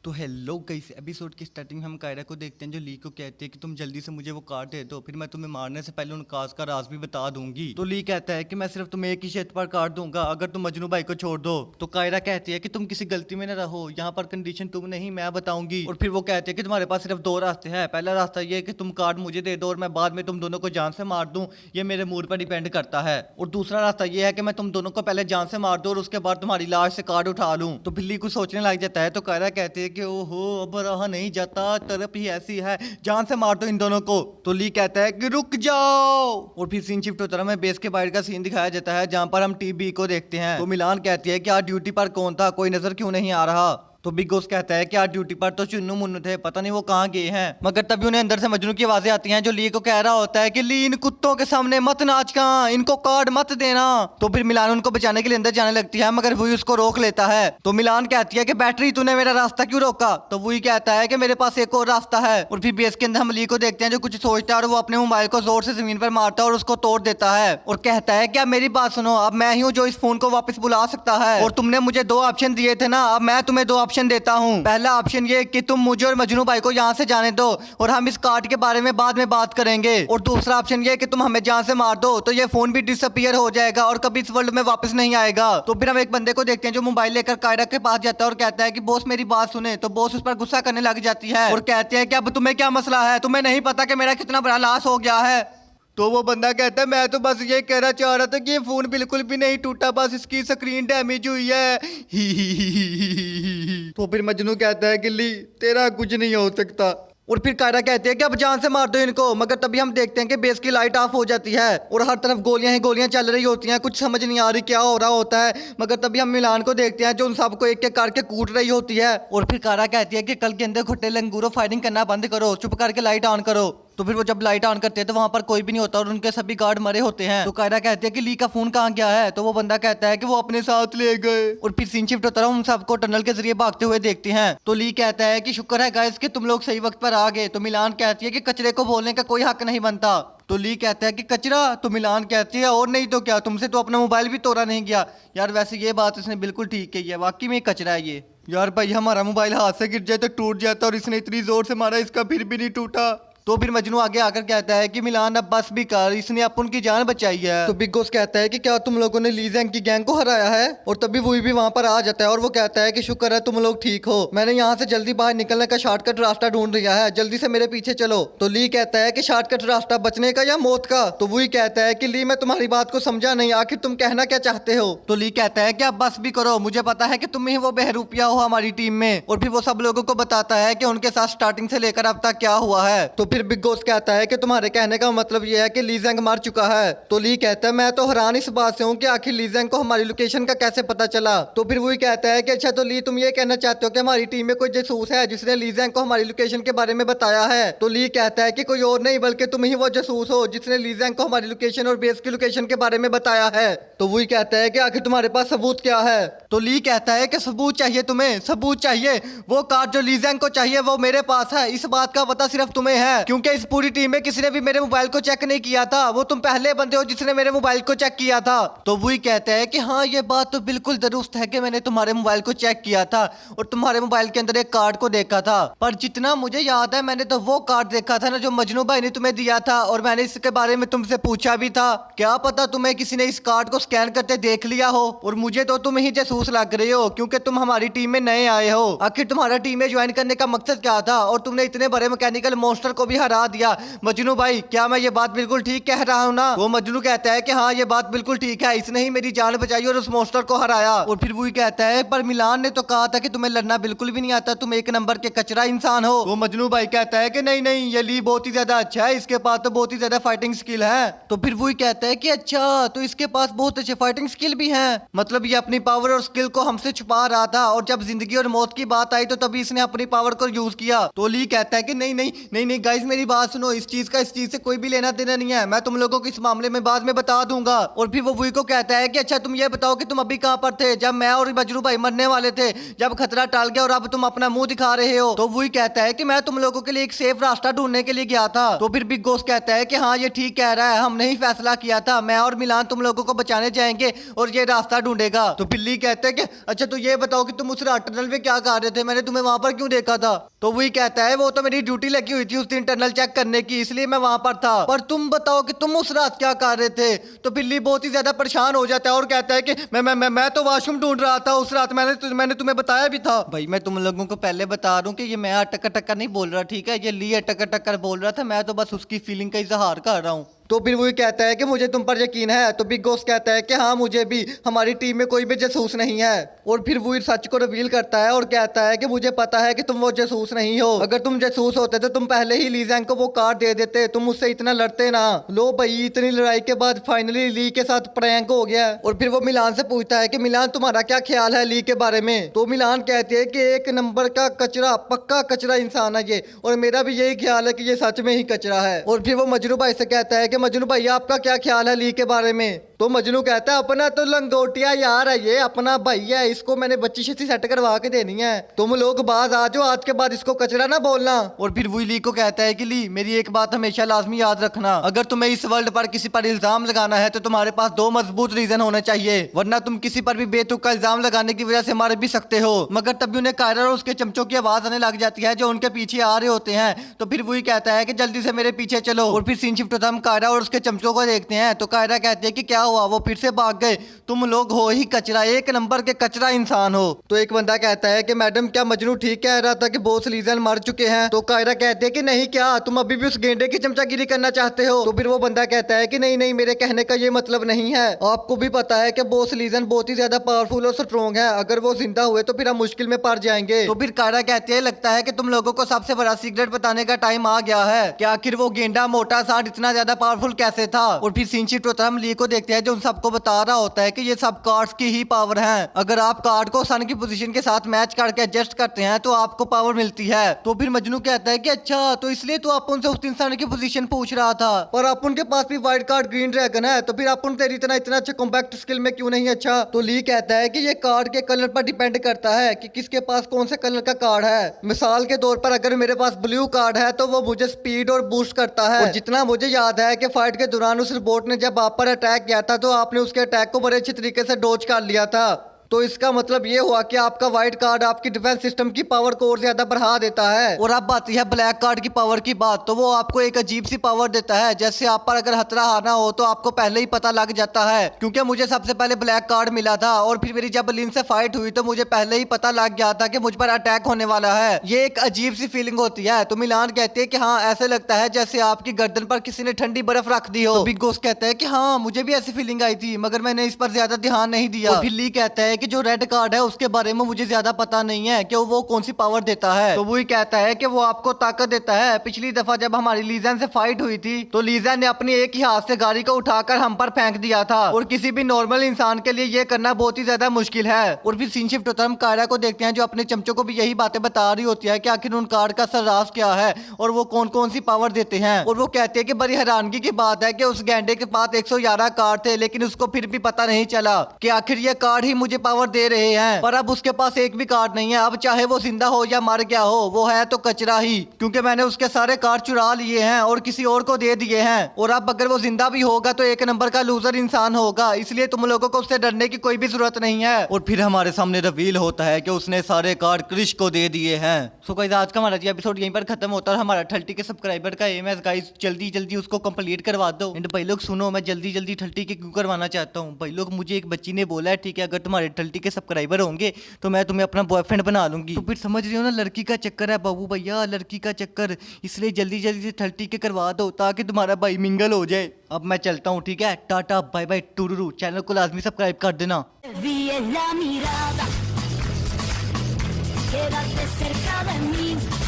तो hello guys, episode की starting में हम कायरा को देखते हैं जो ली को कहती है कि तुम जल्दी से मुझे वो कार्ड दे दो, फिर मैं तुम्हें मारने से पहले उन काज का राज भी बता दूंगी। तो ली कहता है कि मैं सिर्फ तुम्हें एक ही शर्त पर कार्ड दूंगा, अगर तुम मजनू भाई को छोड़ दो। तो कायरा कहती है कि तुम किसी गलती में न रहो, यहाँ पर कंडीशन तुम नहीं मैं बताऊंगी। और फिर वो कहते हैं कि तुम्हारे पास सिर्फ दो रास्ते हैं। पहला रास्ता ये कि तुम कार्ड मुझे दे दो और मैं बाद में तुम दोनों को जान से मार दूं, ये मेरे मूड पर डिपेंड करता है। और दूसरा रास्ता ये है कि मैं तुम दोनों को पहले जान से मार दूं और उसके बाद तुम्हारी लाश से कार्ड उठा लूं। तो बिल्ली कुछ सोचने लग जाता है। तो कायरा कहते हैं कि ओहो अब रहा नहीं जाता, तरफ ही ऐसी है, जान से मार दो इन दोनों को। तो ली कहता है कि रुक जाओ। और फिर सीन शिफ्ट होता है, हमें बेस के बाहर का सीन दिखाया जाता है जहां पर हम टीबी को देखते हैं। तो मिलान कहती है कि आज ड्यूटी पर कौन था, कोई नजर क्यों नहीं आ रहा। तो बिग बॉस कहता है कि आज ड्यूटी पर तो चुन्नू मुन्नू थे, पता नहीं वो कहाँ गए हैं। मगर तभी उन्हें अंदर से मजनू की आवाजें आती हैं जो ली को कह रहा होता है कि ली इन कुत्तों के सामने मत नाच, कहाँ इनको कार्ड मत देना। तो फिर मिलान उनको बचाने के लिए अंदर जाने लगती है, मगर वही उसको रोक लेता है। तो मिलान कहती है कि बैटरी तूने मेरा रास्ता क्यों रोका। तो वही कहता है कि मेरे पास एक और रास्ता है। और फिर बेस के अंदर हम ली को देखते हैं जो कुछ सोचता है और वो अपने मोबाइल को जोर से जमीन पर मारता है और उसको तोड़ देता है। और कहता है कि अब मेरी बात सुनो, अब मैं ही हूँ जो इस फोन को वापस बुला सकता है। और तुमने मुझे दो ऑप्शन दिए थे ना, अब मैं तुम्हें दो ऑप्शन देता हूँ। पहला ऑप्शन ये कि तुम मुझे और मजनू भाई को यहाँ से जाने दो और हम इस कार्ड के बारे में बाद में बात करेंगे। और दूसरा ऑप्शन ये कि तुम हमें जान से मार दो, तो ये फोन भी डिसअपीयर हो जाएगा और कभी इस वर्ल्ड में वापस नहीं आएगा। तो फिर हम एक बंदे को देखते हैं जो मोबाइल लेकर कायरा के पास जाता है और कहता है कि बॉस मेरी बात सुने। तो बॉस उस पर गुस्सा करने लग जाती है और कहते हैं कि अब तुम्हें क्या मसला है, तुम्हें नहीं पता कि मेरा कितना बड़ा लॉस हो गया है। तो वो बंदा कहता है मैं तो बस ये कहना चाह रहा था कि ये फोन बिल्कुल भी नहीं टूटा, बस इसकी स्क्रीन डैमेज हुई है। तो फिर मजनू कहता है कि ली तेरा कुछ नहीं हो सकता। और फिर कायरा कहते हैं कि अब जान से मार दो इनको। मगर तभी हम देखते हैं कि बेस की लाइट ऑफ हो जाती है और हर तरफ गोलियां ही गोलियां चल रही होती हैं, कुछ समझ नहीं आ रही क्या हो रहा होता है। मगर तभी हम मिलान को देखते हैं जो उन सबको एक एक करके कूट रही होती है। और फिर कायरा कहती है कि कल के अंदर घुट्टे लंगूरो फायरिंग करना बंद करो, चुप करके लाइट ऑन करो। तो फिर वो जब लाइट ऑन करते हैं तो वहां पर कोई भी नहीं होता और उनके सभी गार्ड मरे होते हैं। तो कायरा कहती है कि ली का फोन कहाँ गया है। तो वो बंदा कहता है कि वो अपने साथ ले गए। और फिर सीन शिफ्ट होता है, उन सबको टनल के जरिए भागते हुए देखते हैं। तो ली कहता है कि शुक्र है गाइस कि तुम लोग सही वक्त पर आ गए। तो मिलान कहती है कि कचरे को बोलने का कोई हक नहीं बनता। तो ली कहता है कि कचरा। तो मिलान कहती है और नहीं तो क्या, तुमसे तो अपना मोबाइल भी तोड़ा नहीं गया। यार वैसे ये बात इसने बिल्कुल ठीक कही है, वाकई में कचरा है ये। यार भाई हमारा मोबाइल हाथ से गिर जाए तो टूट जाता और इसने इतनी जोर से मारा, इसका फिर भी नहीं टूटा। तो फिर मजनू आगे आकर कहता है कि मिलान अब बस भी कर, इसने अपन की जान बचाई है। तो बिग बॉस कहता है कि क्या तुम लोगों ने ली जैंग की गैंग को हराया है। और तभी वही भी वहां पर आ जाता है और वो कहता है कि शुक्र है तुम लोग ठीक हो, मैंने यहाँ से जल्दी बाहर निकलने का शॉर्टकट रास्ता ढूंढ लिया है, जल्दी से मेरे पीछे चलो। तो ली कहता है कि शॉर्टकट रास्ता बचने का या मौत का। तो वही कहता है कि ली मैं तुम्हारी बात को समझा नहीं, आखिर तुम कहना क्या चाहते हो। तो ली कहता है कि अब बस भी करो, मुझे पता है कि तुम ही वो बहरूपिया हो हमारी टीम में। और फिर वो सब लोगों को बताता है कि उनके साथ स्टार्टिंग से लेकर अब तक क्या हुआ है। तो फिर बिग बॉस कहता है कि तुम्हारे कहने का मतलब यह है कि ली जैंग मर चुका है। तो ली कहता है मैं तो हैरान इस बात से हूँ कि आखिर ली जैंग को हमारी लोकेशन का कैसे पता चला। तो फिर वही कहता है कि अच्छा तो ली तुम ये कहना चाहते हो कि हमारी टीम में कोई जासूस है जिसने ली जैंग को हमारी लोकेशन के बारे में बताया है। तो ली कहता है कि कोई और नहीं बल्कि तुम ही वो जासूस हो जिसने ली जैंग को हमारी लोकेशन और बेस की लोकेशन के बारे में बताया है। तो वही कहता है कि आखिर तुम्हारे पास सबूत क्या है। तो ली कहता है कि सबूत चाहिए तुम्हें, सबूत चाहिए, वो कार्ड जो ली जैंग को चाहिए वो मेरे पास है, इस बात का पता सिर्फ तुम्हें है क्योंकि इस पूरी टीम में किसी ने भी मेरे मोबाइल को चेक नहीं किया था, वो तुम पहले बंदे हो जिसने मेरे मोबाइल को चेक किया था। तो वही कहता है कि हाँ ये बात तो बिल्कुल दुरुस्त है कि मैंने तुम्हारे मोबाइल को चेक किया था और तुम्हारे मोबाइल के अंदर एक कार्ड को देखा था, पर जितना मुझे याद है मैंने तो वो कार्ड देखा था ना जो मजनू भाई ने तुम्हें दिया था और मैंने इसके बारे में तुमसे पूछा भी था। क्या पता तुम्हें किसी ने इस कार्ड को स्कैन करते देख लिया हो और मुझे तो तुम ही जासूस लग रहे हो क्योंकि तुम हमारी टीम में नए आए हो। आखिर तुम्हारा टीम में ज्वाइन करने का मकसद क्या था और तुमने इतने बड़े मैकेनिकल मॉन्स्टर को भी हरा दिया। मजनू भाई क्या मैं ये बात बिल्कुल ठीक कह रहा हूँ ना। वो मजनू कहता है कि हाँ ये बात बिल्कुल ठीक है, इसने ही मेरी जान बचाई और उस मॉन्स्टर को हराया। और फिर वही कहता है पर मिलान ने तो कहा था कि तुम्हें लड़ना बिल्कुल भी नहीं आता, तुम एक नंबर के कचरा इंसान हो। वो मजनू भाई कहता है कि नहीं नहीं ये ली बहुत ही ज्यादा अच्छा है, इसके पास तो बहुत ही ज्यादा फाइटिंग स्किल है। तो फिर वही कहता है कि अच्छा तो इसके पास बहुत अच्छे फाइटिंग स्किल भी है, मतलब ये अपनी पावर और स्किल को हमसे छुपा रहा था और जब जिंदगी और मौत की बात आई तो तभी इसने अपनी पावर को यूज किया। तो ली कहता है कि नहीं नहीं नहीं नहीं गाइस गाइस मेरी बात सुनो, इस चीज से कोई भी लेना देना नहीं है। मैं तुम लोगों को इस मामले में बाद में बता दूंगा। और फिर वो वुई को कहता है कि अच्छा तुम ये बताओ कि तुम अभी कहाँ पर थे जब मैं और मजनू भाई मरने वाले थे, जब खतरा टल गया और अब तुम अपना मुंह दिखा रहे हो। तो वुई कहता है कि मैं तुम लोगों के लिए एक सेफ रास्ता ढूंढने के लिए गया था। तो फिर बिग बॉस कहता है कि हाँ ये ठीक कह रहा है, हमने ही फैसला किया था, मैं और मिलान तुम लोगों को बचाने जाएंगे और ये रास्ता ढूंढेगा। तो बिल्ली कहते हैं कि अच्छा तो ये बताओ कि तुम उस टनल में क्या कर रहे थे, मैंने तुम्हें वहां पर क्यों देखा था। तो वही कहता है वो तो मेरी ड्यूटी लगी हुई थी उस दिन टनल चेक करने की, इसलिए मैं वहां पर था, पर तुम बताओ कि तुम उस रात क्या कर रहे थे। तो बिल्ली बहुत ही ज्यादा परेशान हो जाता है और कहता है कि मैं तो वॉशरूम ढूंढ रहा था उस रात, मैंने तुम्हें बताया भी था। भाई मैं तुम लोगों को पहले बता दूं कि ये मैं अटक टक्कर नहीं बोल रहा, ठीक है, ये ली अटक टक्कर बोल रहा था, मैं तो बस उसकी फीलिंग का इजहार कर रहा हूँ। तो फिर वही कहता है कि मुझे तुम पर यकीन है। तो बिग बॉस कहता है कि हाँ मुझे भी, हमारी टीम में कोई भी जासूस नहीं है। और फिर वही सच को रिवील करता है और कहता है कि मुझे पता है कि तुम वो जासूस नहीं हो, अगर तुम जासूस होते तो तुम पहले ही ली जैंग को वो कार्ड दे देते, तुम उससे इतना लड़ते ना। लो भाई इतनी लड़ाई के बाद फाइनली ली के साथ प्रैंक हो गया। और फिर वो मिलान से पूछता है कि मिलान तुम्हारा क्या ख्याल है ली के बारे में। तो मिलान कहते हैं कि एक नंबर का कचरा, पक्का कचरा इंसान है ये, और मेरा भी यही ख्याल है कि ये सच में ही कचरा है। और फिर वो मजनू भाई से कहता है कि मजनू भाई आपका क्या ख्याल है ली के बारे में। तो मजनू कहता है अपना तो लंगोटिया यार है, ये अपना भाई है, इसको मैंने बच्ची शच्ची सेट करवा के देनी है, तुम लोग बाज आ जाओ, आज के बाद इसको कचरा ना बोलना। और फिर वही ली को कहता है कि ली मेरी एक बात हमेशा लाजमी याद रखना, अगर तुम्हें इस वर्ल्ड पर किसी पर इल्जाम लगाना है तो तुम्हारे पास 2 मजबूत रीजन होने चाहिए, वरना तुम किसी पर भी बेतुका इल्जाम लगाने की वजह से मार भी सकते हो। मगर तभी उन्हें कायरा और उसके चमचों की आवाज आने लग जाती है जो उनके पीछे आ रहे होते हैं। तो फिर वही कहता है कि जल्दी से मेरे पीछे चलो। और फिर सीन शिफ्ट होता है, हम कायरा और उसके चमचों को देखते हैं। तो कायरा कहती है कि क्या हुआ, वो फिर से भाग गए, तुम लोग हो ही कचरा, एक नंबर के कचरा इंसान हो। तो एक बंदा कहता है कि मैडम क्या मजनू ठीक कह रहा था कि बॉस लीजन मर चुके हैं। तो कायरा कहते हैं कि नहीं, क्या तुम अभी भी उस गेंडे की चमचागिरी करना चाहते हो। तो फिर वो बंदा कहता है कि नहीं नहीं, मेरे कहने का ये मतलब नहीं है, आपको भी पता है कि बॉस लीजन बहुत ही ज्यादा पावरफुल और स्ट्रॉन्ग है, अगर वो जिंदा हुए तो फिर हम मुश्किल में पड़ जाएंगे। तो फिर कायरा कहती है लगता है कि तुम लोगों को सबसे बड़ा सीक्रेट बताने का टाइम आ गया है कि आखिर वो गेंडा मोटा साठ इतना ज्यादा पावरफुल कैसे था। और फिर सीन शिफ्ट होता है, हम ली को देखते हैं जो उन सबको बता रहा होता है कि ये सब कार्ड्स की ही पावर है, अगर आप कार्ड को सन की पोजीशन के साथ मैच करके एडजस्ट करते हैं तो आपको पावर मिलती है। तो फिर मजनू कहता है कि अच्छा तो इसलिए तो आप उनसे उस इंसान की पोजीशन पूछ रहा था, पर आप उनके पास भी व्हाइट कार्ड ग्रीन ड्रैगन है, तो फिर आप उन तेरी इतना अच्छा कॉम्पैक्ट स्किल में क्यों नहीं अच्छा। तो ली कहता है कि ये कार्ड के कलर पर डिपेंड करता है कि किसके पास कौन से कलर का कार्ड है। मिसाल के तौर पर अगर मेरे पास ब्लू कार्ड है तो वो मुझे स्पीड और बूस्ट करता है, और जितना मुझे याद है कि फाइट के दौरान उस रोबोट ने जब आप पर अटैक किया था तो आपने उसके अटैक को बड़े अच्छे तरीके से डॉज कर लिया था। तो इसका मतलब ये हुआ कि आपका व्हाइट कार्ड आपकी डिफेंस सिस्टम की पावर को और ज्यादा बढ़ा देता है। और अब आती है ब्लैक कार्ड की पावर की बात, तो वो आपको एक अजीब सी पावर देता है, जैसे आप पर अगर खतरा आना हो तो आपको पहले ही पता लग जाता है। क्योंकि मुझे सबसे पहले ब्लैक कार्ड मिला था और फिर मेरी जब लिन से फाइट हुई तो मुझे पहले ही पता लग गया था कि मुझ पर अटैक होने वाला है। ये एक अजीब सी फीलिंग होती है। तो मिलान कहते हैं कि हाँ ऐसे लगता है जैसे आपकी गर्दन पर किसी ने ठंडी बर्फ रख दी हो। तो बिग बॉस कहता है कि हाँ मुझे भी ऐसी फीलिंग आई थी, मगर मैंने इस पर ज्यादा ध्यान नहीं दिया। फिर ली कहता है कि जो रेड कार्ड है उसके बारे में मुझे ज्यादा पता नहीं है कि वो कौन सी पावर देता है। तो वो ही कहता है कि वो आपको ताकत देता है। पिछली दफा जब हमारी लीजन से फाइट हुई थी तो लीजन ने अपनी एक ही हाथ से गाड़ी को उठाकर हम पर फेंक दिया था, और किसी भी नॉर्मल इंसान के लिए ये करना बहुत ही ज्यादा मुश्किल है। और फिर सीन शिफ्ट होता है, हम कायरा को देखते हैं जो अपने चमचों को भी यही बातें बता रही होती है कि आखिर उन कार्ड का सर राज क्या है और वो कौन कौन सी पावर देते हैं। और वो कहते हैं कि बड़ी हैरानगी की बात है कि उस गेंडे के पास 111 कार्ड थे, लेकिन उसको फिर भी पता नहीं चला कि आखिर ये कार्ड ही मुझे पावर दे रहे हैं। पर अब उसके पास एक भी कार्ड नहीं है, अब चाहे वो जिंदा हो या मर गया हो वो है तो कचरा ही, क्योंकि मैंने उसके सारे कार्ड चुरा लिए हैं और किसी और को दे दिए हैं। और अब अगर वो जिंदा भी होगा तो एक नंबर का लूजर इंसान होगा, इसलिए तुम लोगों को उससे डरने की कोई भी जरूरत नहीं है। और फिर हमारे सामने रिवील होता है कि उसने सारे कार्ड क्रिश को दे दिए हैं। सो गाइस आज का हमारा एपिसोड यहीं पर खत्म होता है। हमारा 30 के सब्सक्राइबर का एम है गाइस, जल्दी जल्दी उसको कंप्लीट करवा दो। एंड भाई लोग सुनो, मैं जल्दी जल्दी 30 के क्यों करवाना चाहता हूँ भाई लोग, मुझे एक बच्ची ने बोला है ठीक है अगर तुम्हारे 30 के सब्सक्राइबर होंगे तो मैं तुम्हें अपना बॉयफ्रेंड बना लूंगी। तो फिर समझ रही हो ना, लड़की का चक्कर है बाबू भैया, लड़की का चक्कर, इसलिए जल्दी जल्दी से 30 के करवा दो ताकि तुम्हारा भाई मिंगल हो जाए। अब मैं चलता हूँ ठीक है, टाटा बाय बाय टुरुरु। चैनल को लाजमी सब्सक्राइब कर देना। Quédate cerca de mí.